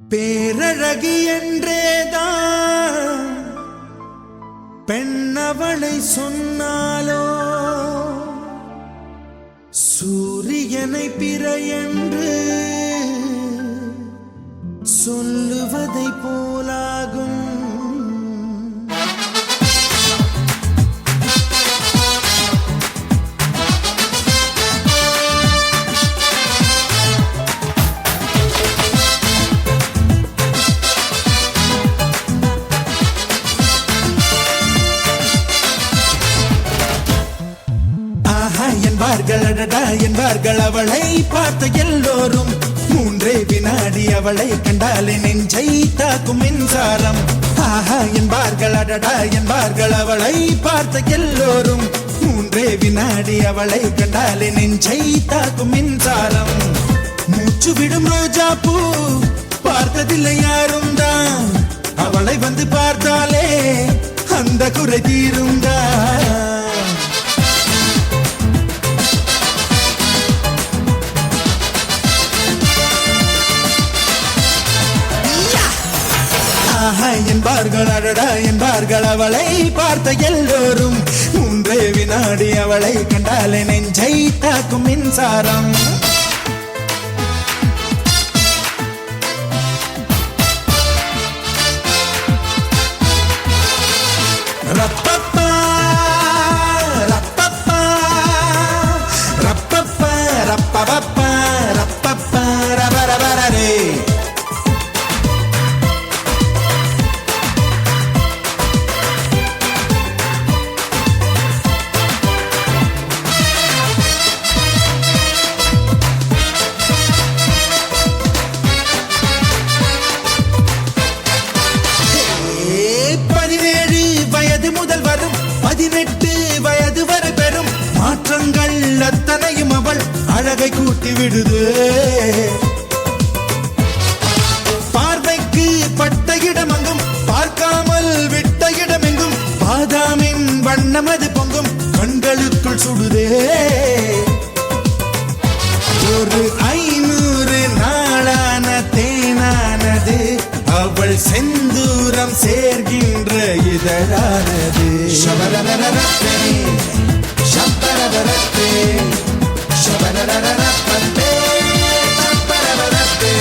பேரழகி என்றேதான் பெண்ணவளை சொன்னாலோ சூரியனை பிற என்று சொல்லுவதை போலாகும். என்பார்கள் அவளை பார்த்த எல்லோரும். மூன்றே வினாடி அவளை கண்டாலே நெஞ்சை தாக்கும் மின்சாரம். ஆஹா என்பார்கள் அடடா என்பார்கள் அவளை பார்த்த எல்லோரும். மூன்றே வினாடி அவளை கண்டாலே நெஞ்சை தாக்கும் மின்சாரம். மூச்சு விடும் ரோஜா பூ பார்த்ததில்லை யாரும் தான். அவளை வந்து பார்த்தாலே அந்த குறை தீரும் தான். என்பார்கள் அடடா என்பார்கள் அவளை பார்த்த எல்லோரும். மூன்றே வினாடி அவளை கண்டாலே நெஞ்சை தாக்கும் மின்சாரம். ரப்பப்பா ரப்பப்பா ரப்பப்பா ரப்பப்பா ரப்பப்பா ரபரபரே. முதல் வரும் 18 வயது வரை பெறும் மாற்றங்கள் அத்தனையும் அவள் அழகை கூட்டி விடுது. பார்வைக்கு பட்ட இடமெங்கும் பார்க்காமல் விட்ட இடமெங்கும் பாதாமின் வண்ணமது பொங்கும் கண்களுக்குள் சுடுதே. ஒரு 500 நாளான தேனானது அவள் செந்தூரம் சேர்கின்ற இதழானது. ஷபரரரரப்பே ஷபரரரப்பே ஷபரரரரப்பே ஷபரரரப்பே.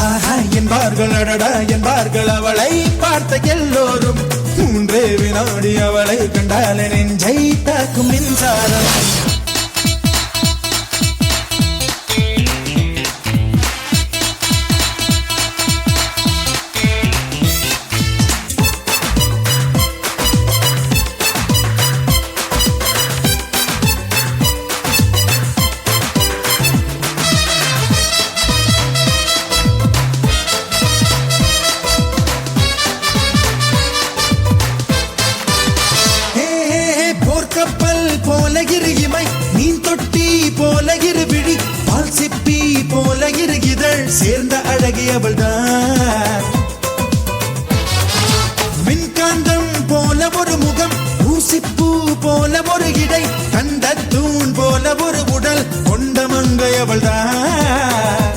ஆஹா என்பார்கள் அடடா என்பார்கள் அவளை பார்த்த எல்லோரும். மூன்றே வினாடி அவளை கண்டாலே நெஞ்சை தாக்கும் மின்சாரம். கப்பல் போல இரு இமை மீன் தொட்டி போல இரு விழி பால் சிப்பி போல இரு இதழ் சேர்ந்த அழகி அவள்தான். மின்காந்தம் போல ஒரு முகம் ஊசிப்பூ போல ஒரு இடை கண்ட தூண் போல ஒரு உடல் கொண்ட மங்கை அவள்தான்.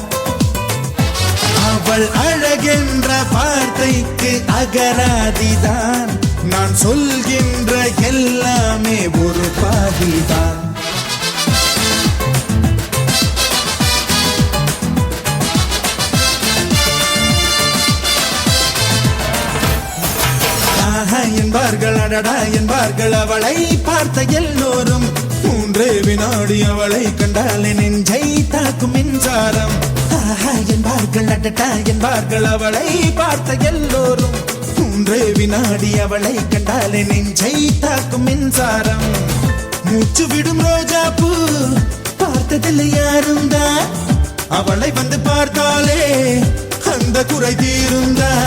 அவள் அழகென்ற வார்த்தைக்கு அகராதிதான். நான் சொல்கின்ற எல்லாமே ஒரு பாதிதான். ஆஹா என்பார்கள் அடடா என்பார்கள் அவளை பார்த்த எல்லோரும். மூன்றே வினாடி அவளை கண்டாலே நெஞ்சை தாக்கும் மின்சாரம். ஆஹா என்பார்கள் அடடா என்பார்கள் அவளை பார்த்த எல்லோரும். மூன்றே வினாடி அவளை கண்டாலே நெஞ்சை தாக்கும் மின்சாரம். மூச்சு விடும் ரோஜா பூ பார்த்ததில்லை யாரும் தான். அவளை வந்து பார்த்தாலே அந்த குறை தீரும் தான்.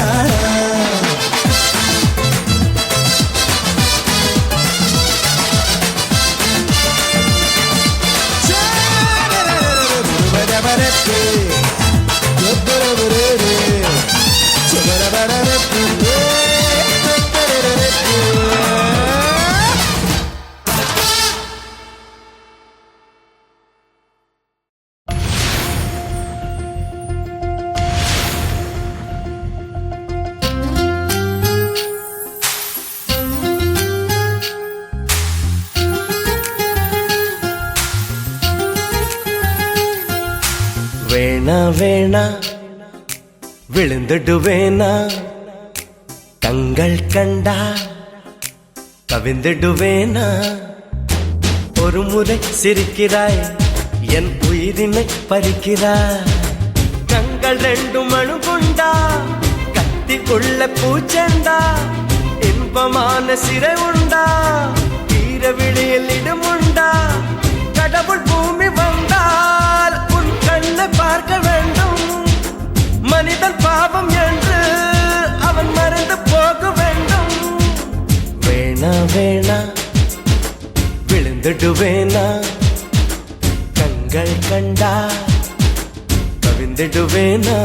வேணா விழுந்துடுவேனா கண்கள் கண்டா கவிந்துடுவேனா ஒரு முறை சிரிக்கிறாய் என் உயிரினை பறிக்கிறாய் கண்கள் ரெண்டும் அணுகுண்டா கத்தி உள்ள பூச்செண்டா இன்பமான சிறை உண்டா தீர விழியில் இடமுண்டா கடவுள் பூமி வந்தால் உன் கண்ணை பார்க்க வேண்டும் மனிதன் பாவம் என்று அவன் மறந்து போக வேண்டும் வேணா வேணா விழுந்துடுவேனா கண்கள் கண்டா கவிந்துடுவேனா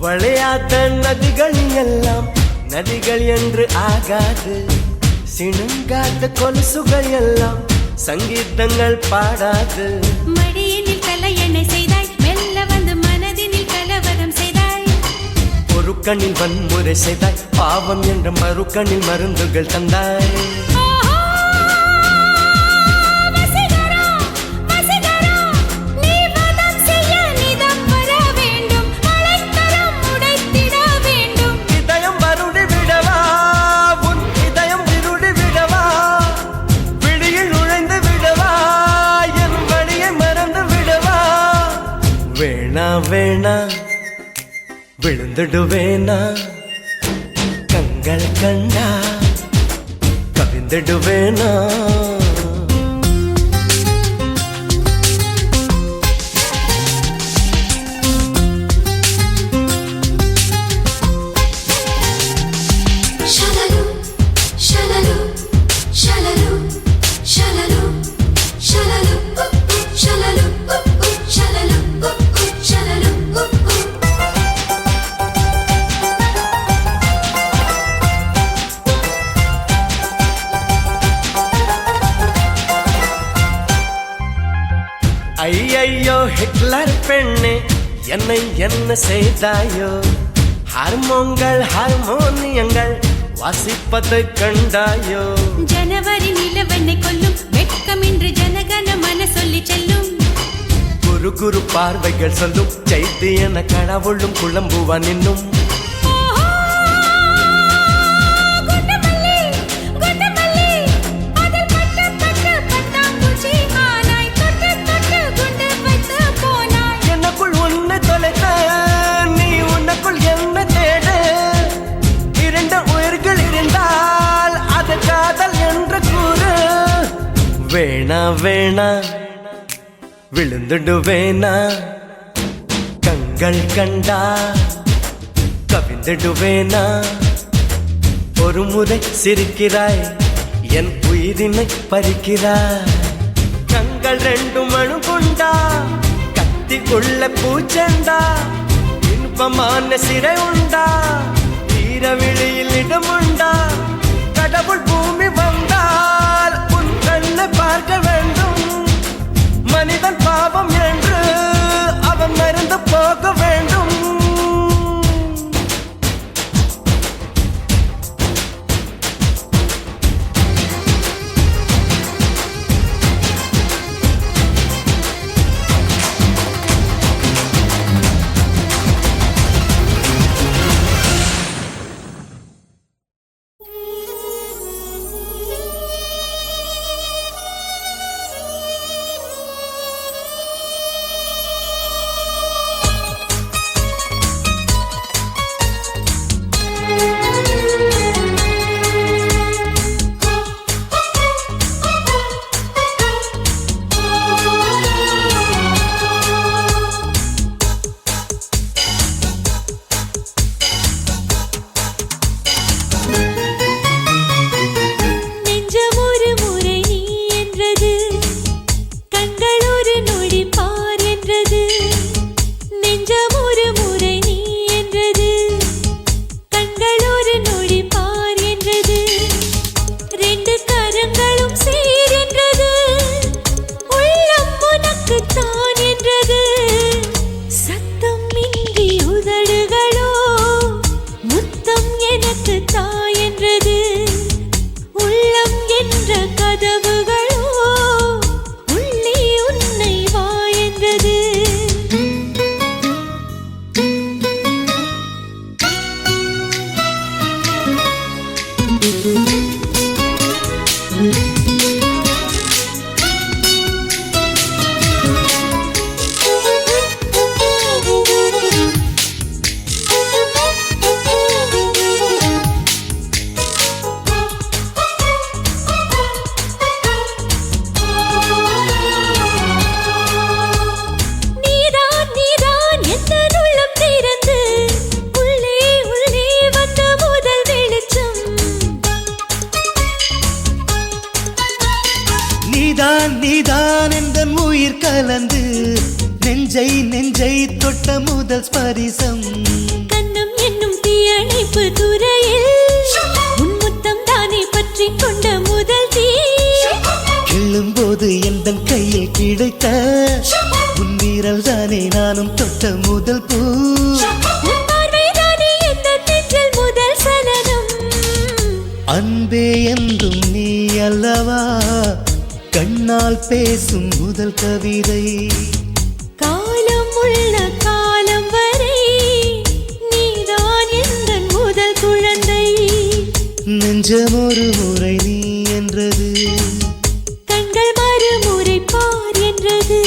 வளையாத நதிகள் எல்லாம் நதிகள் என்று ஆகாது சிணுங்காத கொலுசுகள் எல்லாம் சங்கீதங்கள் பாடாது மடியினில் தலையணை செய்தாய் மெல்ல வந்து மனதினில் கலவரம் செய்தாய் ஒரு கண்ணில் வன்முறை செய்தாய் பாவம் என்ற மறுக்கண்ணில் மருந்துகள் தந்தாய் வேணா விழுந்துடுவேனா கண்கள் கண்டா கவிந்துடுவேனா ஐயையோ ஹிட்லர் பெண்ணே என்னை என்ன செய்தாயோ ஹார்மோன்கள் ஹார்மோனியங்கள் வாசிப்பதை கண்டாயோ ஜனவரி நிலவெண்ணை கொல்லும் வெட்கமின்றி ஜனகன மன சொல்லி செல்லும் குரு குரு பார்வைகள் சொல்லும் சைத்தியன கடவுளும் குழம்புவான் இன்னும் வேணா வேணா விழுந்துடுவேனா கண்கள் கண்டா கவிந்துடுவேனா ஒரு முறை சிரிக்கிறாய் என் உயிரினை பறிக்கிறாய் கண்கள் ரெண்டும் அணுகுண்டா கத்தி உள்ள பூச்செண்டா இன்பமான சிறை உண்டா தீர விழியில் இடமுண்டா கடவுள் பூமி வந்தால் உன் கண்ணை பார்க்க வேண்டும் மனிதன் பாவம் என்று அவன் மறந்து போக வேண்டும் நெஞ்சை நெஞ்சை தொட்ட முதல் ஸ்பரிசம் கண்ணம் என்னும் தீயணைப்பு துறையில் உன்முத்தம் தானே பற்றி கொண்ட முதல் தீ கிள்ளும்போது எந்த கையில் கிடைத்த உன் வீரல் தானே நானும் தொட்ட முதல் பூ உன் பார்வைதானே எந்த நெஞ்சில் முதல் சலனம் அன்பே என்றும் நீ அல்லவா கண்ணால் பேசும் முதல் கவிதை காலம் உள்ள காலம் வரை நீதான் எந்த முதல் குழந்தை நெஞ்சம் ஒரு முறை நீ என்றது கண்கள் மறுமுறை பார் என்றது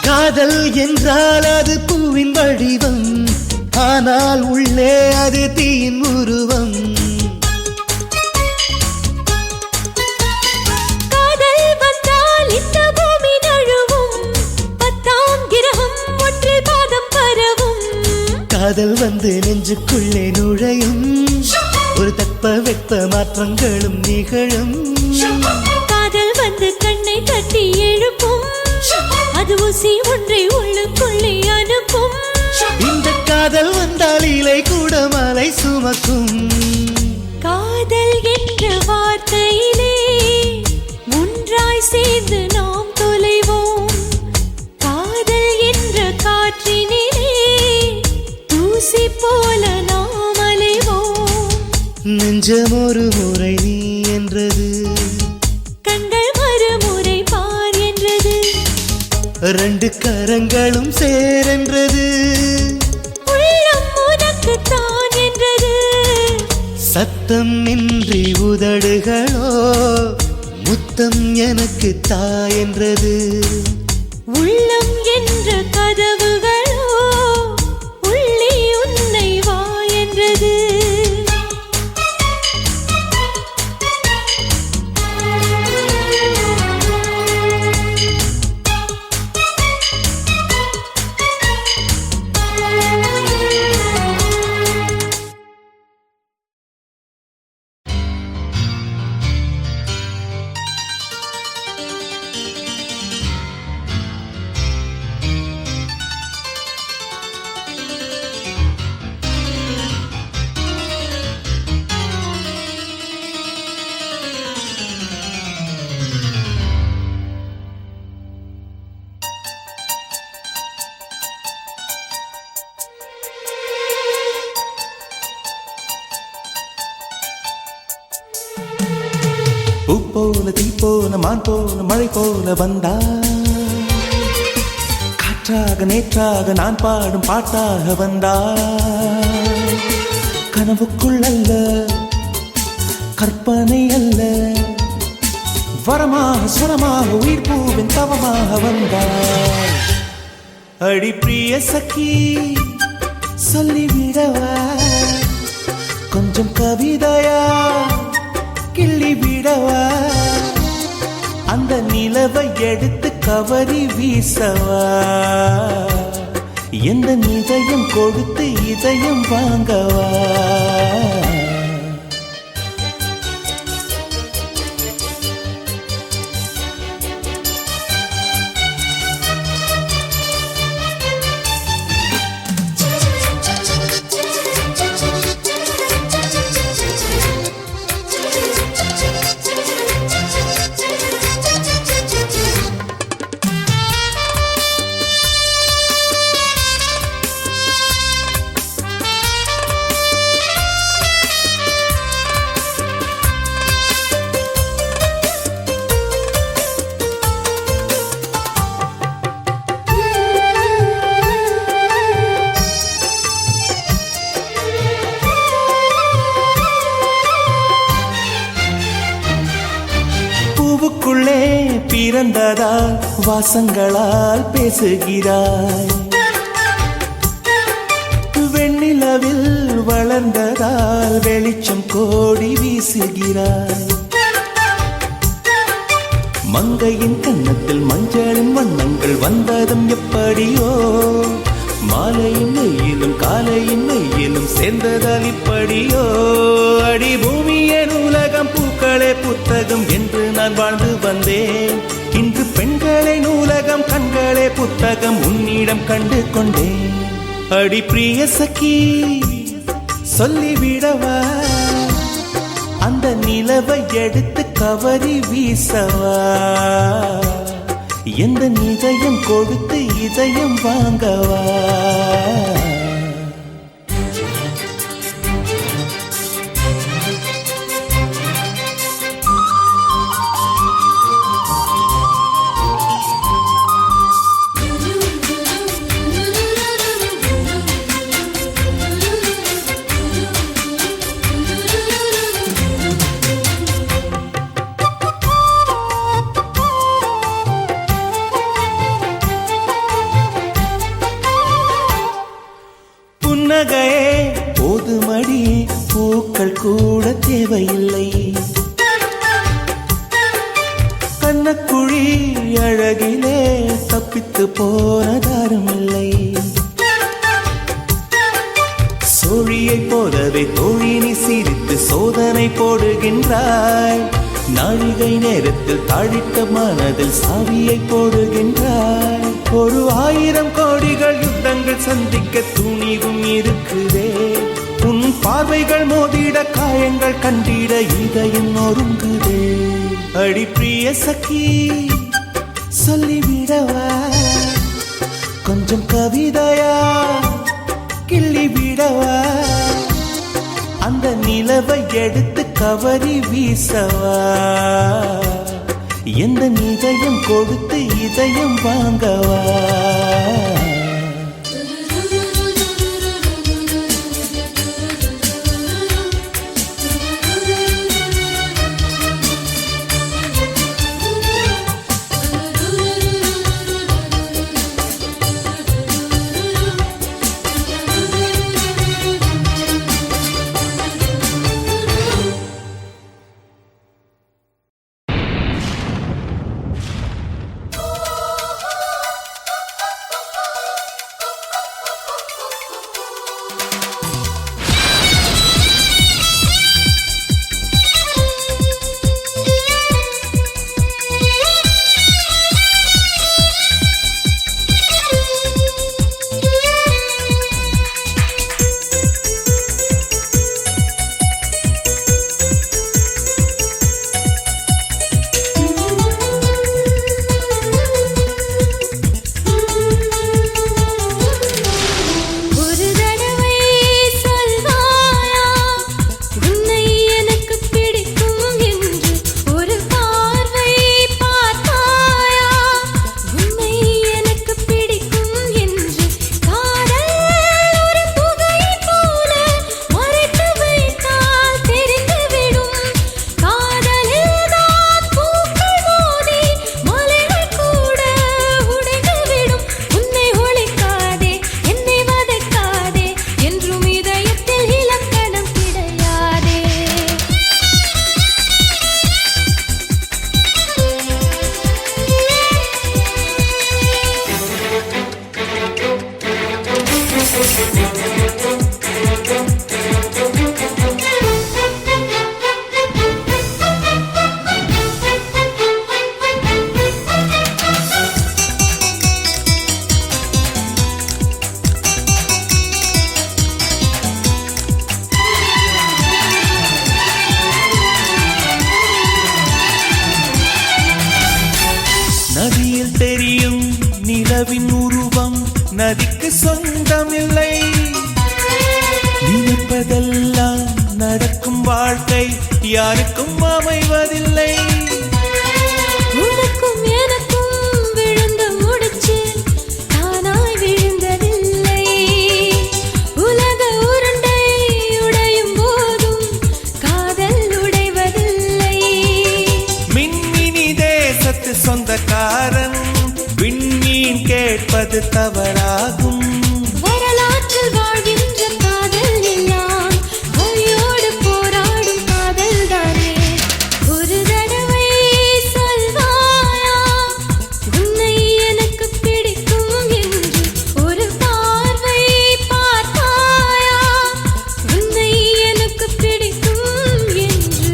காதல் என்றால் அது பூவின் வடிவம் ஆனால் உள்ளே அது தீயின் உருவம் காதல் வந்தால் இந்த பூமி நழுவும் 10ஆம் கிரகம் ஒன்றில் பாதம் பரவும் காதல் வந்து நெஞ்சுக்குள்ளே நுழையும் ஒரு தட்ப வெப்ப மாற்றங்களும் நிகழும் காதல் வந்து கண்ணை தட்டி எழுப்பும் அது ஊசி ஒன்றை உள்ளுக்குள்ளே அனுப்பும் இந்த காதல் வந்தால் இலை கூட மலை சுமக்கும் காதல் என்ற வார்த்தையிலே ஒன்றாய் சேர்ந்து நாம் தொலைவோம் காதல் என்ற காற்றினிலே தூசி போல நாம் அலைவோம் நெஞ்சம் ஒரு முறை நீ என்றது கண்கள் மறுமுறை பார் என்றது ரெண்டு கரங்களும் சேரென்றது உள்ளம் உனக்கு தான் என்றது சத்தம் இன்றி உதடுகளோ முத்தம் எனக்கு தா என்றது உள்ளம் என்ற கதவுகளோ உள்ளே உன்னை வா என்றது பூ போல தீ போல மான் போல மழை போல வந்தா காற்றாக நேற்றாக நான் பாடும் பாட்டாக வந்தா கனவுக்குள் அல்ல கற்பனை அல்ல வரமாக சுரமாக உயிர் பூவின் தவமாக வந்தாள் அடி பிரிய சखी சொல்லிவிடவா கொஞ்சம் கவிதையா கிள்ளி விடவா அந்த நிலவை எடுத்து கவரி வீசவா எந்த இதயம் கொடுத்து இதயம் வாங்கவா பிறந்ததால் வாசங்களால் பேசுகிறாய், வெண்ணிலவில் வளர்ந்ததால் வெளிச்சம் கோடி வீசுகிறாய். மங்கையின் கன்னத்தில் மஞ்சளின் வண்ணங்கள் வந்ததும் எப்படியோ, மாலையின் மெய்யிலும் காலையின் மெய்யிலும் சேர்ந்ததால் இப்படியோ. அடி பூமியே நூலகம் பூக்களே புத்தகம் என்று நான் வாழ்ந்து வந்தேன். இன்று பெண்களே நூலகம் கண்களே புத்தகம் உன்னிடம் கண்டு கொண்டேன். அடி பிரிய சகி சொல்லிவிடவா, அந்த நிலவை எடுத்து கவரி வீசவா, எந்த இதயம் கொடுத்து இதயம் வாங்கவா. புன்னகையே போதுமடி, பூக்கள் கூட தேவையில்லை. கண்ணக்குழி அழகிலே தப்பித்து போனதாரும் இல்லை. சோழியை போலவே தோழினி சிரித்து சோதனை போடுகின்றாய். நாழிகை நேரத்தில் தாழிட்ட மனதில் சாவியை போடுகின்றாய். 1000 கோடிகள் யுத்தங்கள் சந்திக்க துணிவும் இருக்குதே. உன் பார்வைகள் மோதிட காயங்கள் கண்டிட இதயம் நொறுங்குதே. அடி பிரிய சகி சொல்லிவிடவா, கொஞ்சம் கவிதையா கிள்ளிவிடவா, அந்த நிலவை எடுத்து கவரி வீசவா, எந்த இதயம் கொடுத்து இதயம் வாங்கவா. நிலவின் உருவம் நதிக்கு சொந்தமில்லை. நினைப்பதெல்லாம் நடக்கும் வாழ்க்கை யாருக்கும் அமைவதில்லை. உனக்கும் எனக்கும் விழுந்த முடிச்சு தானாய் விழுந்ததில்லை. உலக உருண்டை உடையும் போதும் காதல் உடைவதில்லை. மின்மினி தேசத்து சொந்த அது தவறாகும். வரலாற்றில் வாழ்கின்ற காதல் எல்லாம் வலியோடு போராடும் காதல் தானே. ஒரு தடவை சொல்வாயா உன்னை எனக்கு பிடிக்கும் என்று, ஒரு பார்வை பார்த்தாயா உன்னை எனக்கு பிடிக்கும் என்று.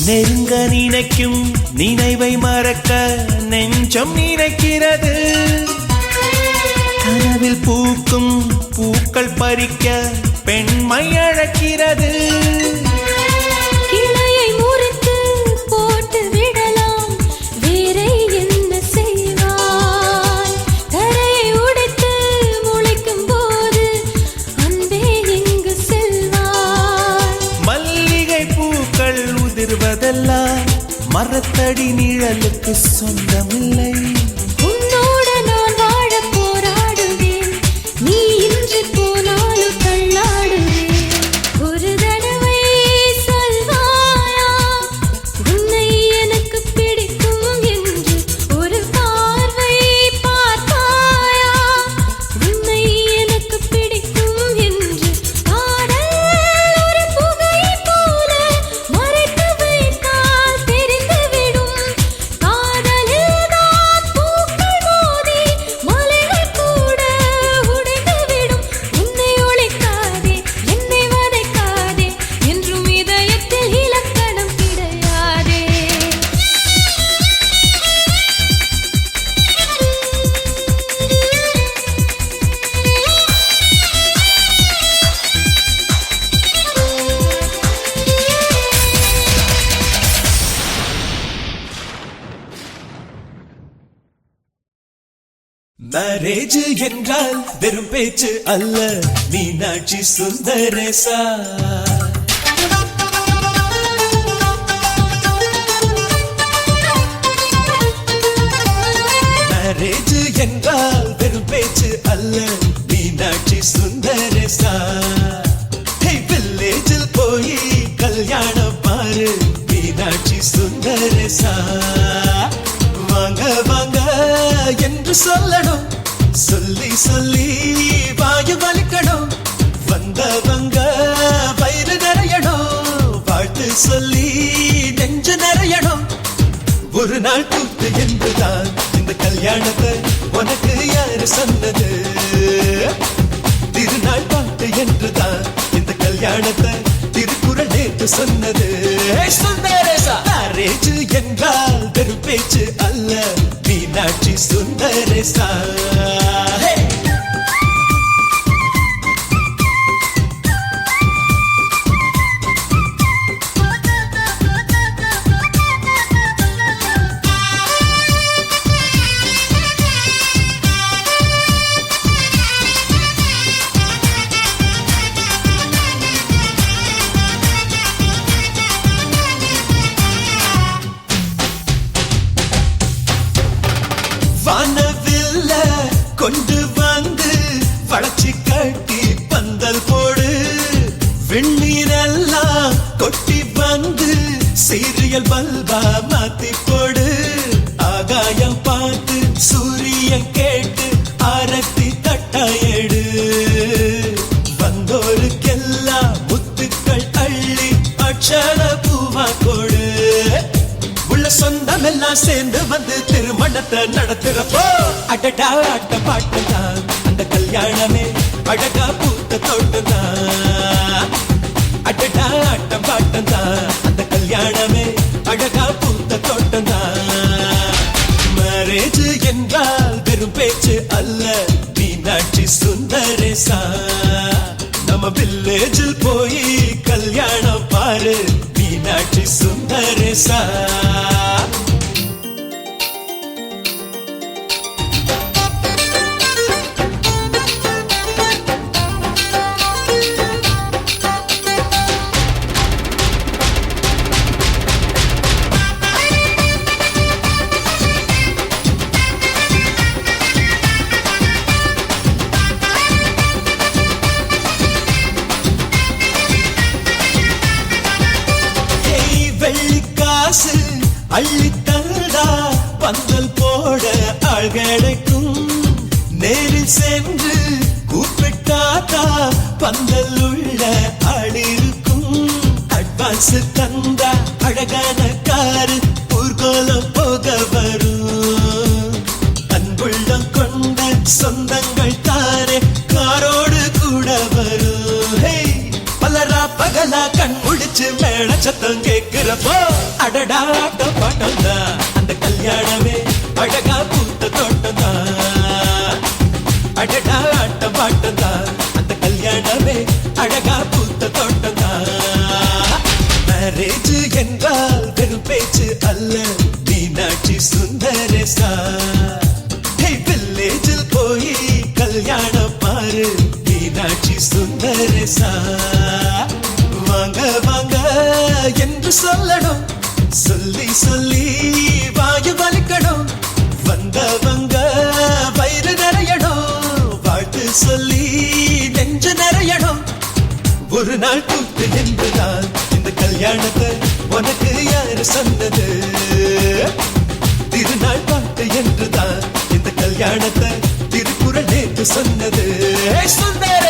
நெருங்க நினைக்கும் நினைவை மறக்க நெஞ்சம் நினைக்கிறது. கனவில் பூக்கும் பூக்கள் பறிக்க பெண்மை அழைக்கிறது. கிளையை முறித்து போட்டு விடலாம், வேறே என்ன செய்வாய்? தரையை உடைத்து முளைக்கும் போது அன்பே எங்கு செல்வாய்? மல்லிகை பூக்கள் உதிர்வதெல்லாம் மரத்தடி நிழலுக்கு சொந்தமில்லை. உன்னோடு நான் வாழ போராடுவேன், நீ இன்றி போனாலும் தள்ளாடுவேன். ஒரு தடவை சொல்வாயா உன்னை எனக்கு பிடிக்கும் என்று, ஒரு பார்வை பார்த்தாயா உன்னை எனக்கு பிடிக்கும் என்று. காதல் ஒரு புகை போல மறைத்து வைத்தால் தெரிந்துவிடும். காதலில் தான் பூக்கள் மோதி மலைகள் கூட உடைந்துவிடும். உன்னை ஒழிக்காதே என்னை வதைக்காதே என்றும் இதயத்தில் இலக்கணம் கிடையாதே. மேரேஜ் என்றால் வெறும் பேச்சு அல்ல, மீனாட்சி சுந்தரேசா. மேரேஜ் என்றால் வெறும் பேச்சு அல்ல, மீனாட்சி சுந்தரேசா. வில்லேஜில் போய் கல்யாணம் பாரு, மீனாட்சி சுந்தரேசா. வாங்க வாங்க என்று சொல்லணும், சொல்லி சொல்லி வாயு வலிக்கணும். வந்தவங்க வயிறு நிறையணும், வாழ்த்து சொல்லி நெஞ்சு நிறையணும். ஒரு நாள் கூத்து என்றுதான் இந்த கல்யாணத்தை உனக்கு யாரு சொன்னது? திருநாள் பாட்டு என்றுதான் இந்த கல்யாணத்தை திருக்குறள் நேற்று சொன்னது. சுந்தரேசா மேரேஜ் என்றால் வெறும் பேச்சு அல்ல, மீனாட்சி சுந்தரேசா. வானவில்ல கொண்டு வந்து வளைச்சி கட்டி பந்தல் போடு. வெண்ணீரெல்லாம் கொட்டி வந்து சீரியல் பல்பா மாத்தி போடு. ஆகாயம் பார்த்து சூரியன் கேட்டு ஆரத்தி தட்டாயடு. வந்தோருக்கெல்லாம் முத்துக்கள் அள்ளி அட்சர பூவா கொடு. உள்ள சொந்தம் எல்லாம் சேர்ந்து வந்து திருமணத்தை நடத்துறப்போ அடடா ஆட்ட பாட்டுதான் அந்த கல்யாணமே அழகா பூத்த தோட்டம்தான். அடடா ஆட்ட பாட்டுதான் அந்த கல்யாணமே அழகா பூத்த தோட்டம்தான். மேரேஜ் என்றால் வெறும் பேச்சு அல்ல, மீனாட்சி சுந்தரேசா. நம்ம வில்லேஜில் போய் கல்யாணம் பாரு, மீனாட்சி சுந்தரேசா. அள்ளித்தந்தா பந்தல் போட ஆள் கிடைக்கும் நேரில் சென்று கூப்பிட்டாதா பந்தல் உள்ள ஆள் இருக்கும் அட்வான்ஸ் தந்தா அழகான காரு ஊர்கோலம் போக வரும் அன்புள்ளம் கொண்ட சொந்தங்கள் தானே காரோடு கூட வரும் ஹே பலரா பகலா கண் முடிச்சு மேல சத்தம் கேட்கிறப்போ அடடா ஆட்டம் பாட்டம் தான் அந்த கல்யாணமே அழகா பூத்த தோட்டம் தான் அடடா ஆட்டம் பாட்டம் தான் அந்த கல்யாணமே அழகா பூத்த தோட்டம் தான் மேரேஜ் என்றால் வெறும் பேச்சு அல்ல மீனாட்சி சுந்தரேசா வில்லேஜில் போய் கல்யாணம் பாரு மீனாட்சி சுந்தரேசா வாங்க வாங்க என்று சொல்லணும் சொல்லி சொல்லி வாயு வலிக்கணும் வந்தவங்க வயிறு நிறையணும் வாழ்த்து சொல்லி நெஞ்சு நிறையணும் ஒரு நாள் கூத்து என்றுதான் இந்த கல்யாணத்தை உனக்கு யாரு சொன்னது திருநாள் பாட்டு என்றுதான் இந்த கல்யாணத்தை திருக்குறள் நேற்று சொன்னது சுந்தர